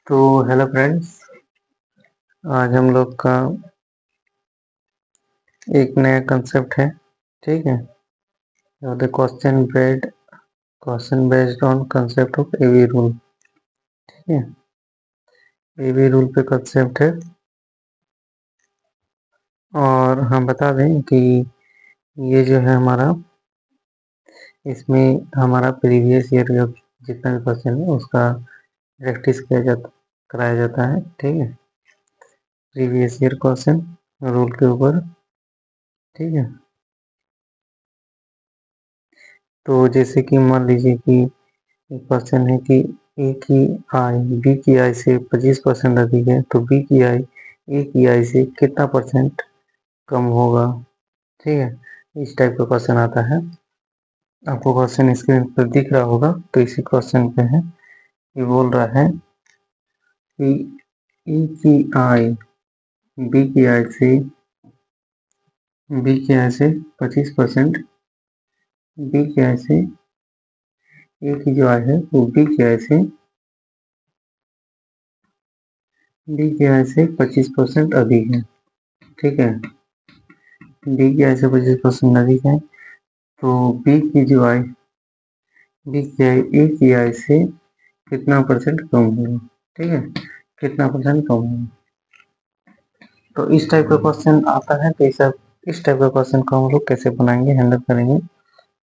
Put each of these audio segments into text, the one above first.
तो hello friends, आज हम लोग का एक नया कंसेप्ट है। ठीक है, the question based on concept of AV rule. ठीक है, एवी रूल पे कंसेप्ट है। और हम बता दें कि ये जो है हमारा, इसमें हमारा प्रीवियस ईयर का जितना भी क्वेश्चन है उसका प्रैक्टिस कराया जाता है। ठीक है, प्रीवियस ईयर क्वेश्चन रूल के ऊपर। ठीक है, तो जैसे कि मान लीजिए कि क्वेश्चन है कि ए की आय बी की आय से 25% अधिक है, तो बी की आय ए की आय से कितना परसेंट कम होगा। ठीक है, इस टाइप का क्वेश्चन आता है। आपको क्वेश्चन स्क्रीन पर दिख रहा होगा, तो इसी क्वेश्चन पे है। ये बोल रहा है कि ए की आय बी की आय से 25%, बी की आय से ए की जो आय है वो बी की आय से 25% अधिक है। ठीक है, बी की आय से 25% अधिक है, तो बी की जो आय बी की आय ए की आय से कितना परसेंट कम होगा। ठीक है, कितना परसेंट कम होगा। तो इस टाइप का क्वेश्चन आता है। तो इस टाइप का क्वेश्चन को हम लोग कैसे बनाएंगे, हैंडल करेंगे।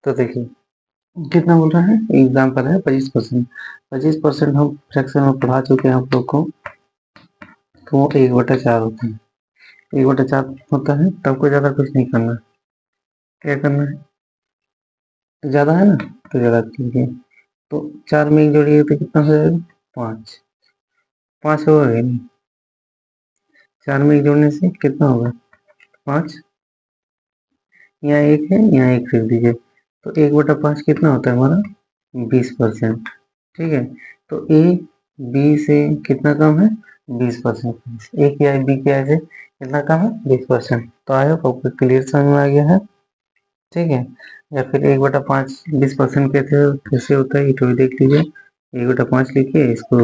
तो देखिए कितना बोल रहा है, एग्जाम्पल है 25%। 25% हम फ्रैक्शन में पढ़ा चुके हैं आप लोग को, तो वो 1/4 होता है। 1/4 होता है, तो आपको ज़्यादा कुछ नहीं करना। क्या करना है, ज़्यादा है ना, तो ज़्यादा कीजिए। तो 4 में 1 जोड़िए तो कितना हो जाएगा, 5। 5 होगा कि नहीं, 4 में 1 जोड़ने से कितना होगा, 5। यहाँ 1 है, यहाँ 1 लिख दीजिए, तो 1/5 कितना होता है हमारा, 20%। ठीक है, तो ए बी से कितना कम है, 20%। ए की आय बी की आय से कितना कम है, 20%। तो आई होप आपको क्लियर समझ में आ गया है। ठीक है, या फिर 1/5 20% कैसे होता है, ये तो भी देख लीजिए। 1/5 लिखिए, इसको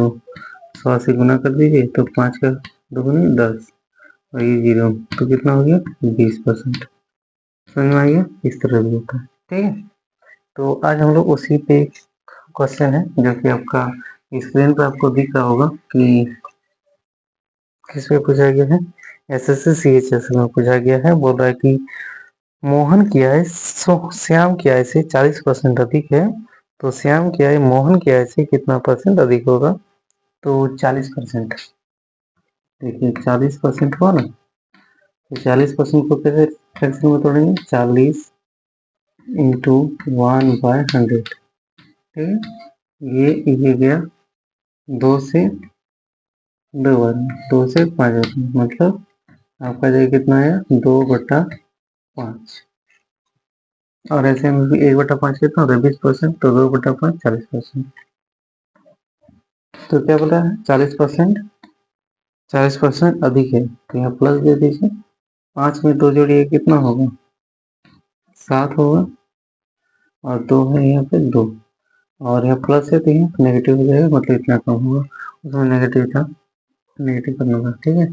100 से गुना कर दीजिए, तो 5 का 2 × 10 और ये 0, तो कितना हो गया, 20%। समझ में आ गया, इस तरह भी होता है। ठीक है, तो आज हम लोग उसी पे क्वेश्चन है जो कि आपका स्क्रीन पे आपको दिख रहा होगा कि किस पे पूछा गया है, SSC CHS में पूछा गया है। बोल रहा है कि मोहन की आय श्याम की आय से 40% अधिक है, तो श्याम की आय मोहन की आय से कितना परसेंट अधिक होगा। तो 40%, देखिए 40% हुआ ना, तो 40% को कैसे फ्रैक्शन में तोड़ेंगे, 40 × 1/100। ठीक है, ये गया 2 से 2 बार, 2 से 5 बार, मतलब आपका जो कितना आया, 2/5। और ऐसे में भी 1/5 कितना होता है, 20%, तो 2/5 40%। तो क्या बोला है, 40% अधिक है, तो यहाँ प्लस दे दीजिए। 5 में 2 जोड़िए कितना होगा, 7 होगा, और 2 है यहाँ पे 2, और यहाँ प्लस है तो यहाँ नेगेटिव हो जाएगा, मतलब इतना कम होगा। उसमें नेगेटिव था, नेगेटिव करना होगा। ठीक है,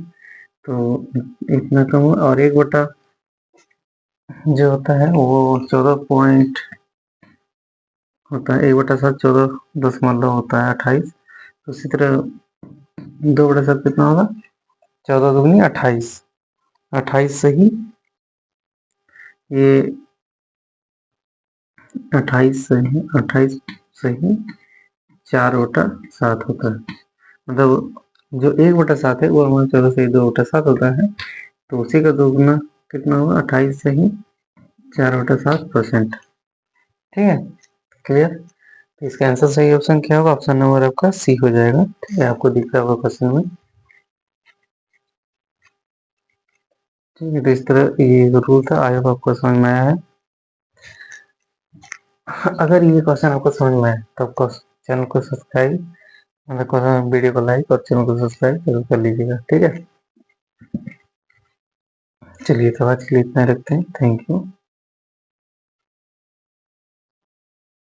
तो इतना कम होगा, और 1 बटा जो होता है वो 14 पॉइंट होता है, 1/7 14 होता है 28। तो उसी तरह 2/7 कितना होगा, 14 दूनी 28। 28 सही, ये 28 सही, 28 सही 4/7 होता है। मतलब जो 1/7 है वो हमारा 14 सही 2/7 होता है। तो उसी का दोगुना कितना होगा, 28 सही 4/7%। ठीक है, क्लियर। तो इसका आंसर सही ऑप्शन क्या होगा, ऑप्शन नंबर आपका सी हो जाएगा। ठीक है, आपको दिख रहा होगा क्वेश्चन में। ठीक है, तो इस तरह ये रूल था, आई होप आपको समझ में आया है। अगर ये क्वेश्चन आपको समझ में आए तो आपको चैनल को सब्सक्राइब, मतलब वीडियो को लाइक और चैनल को सब्सक्राइब जरूर कर लीजिएगा। ठीक है, चलिए तो आज के लिए इतना रखते हैं, थैंक यू।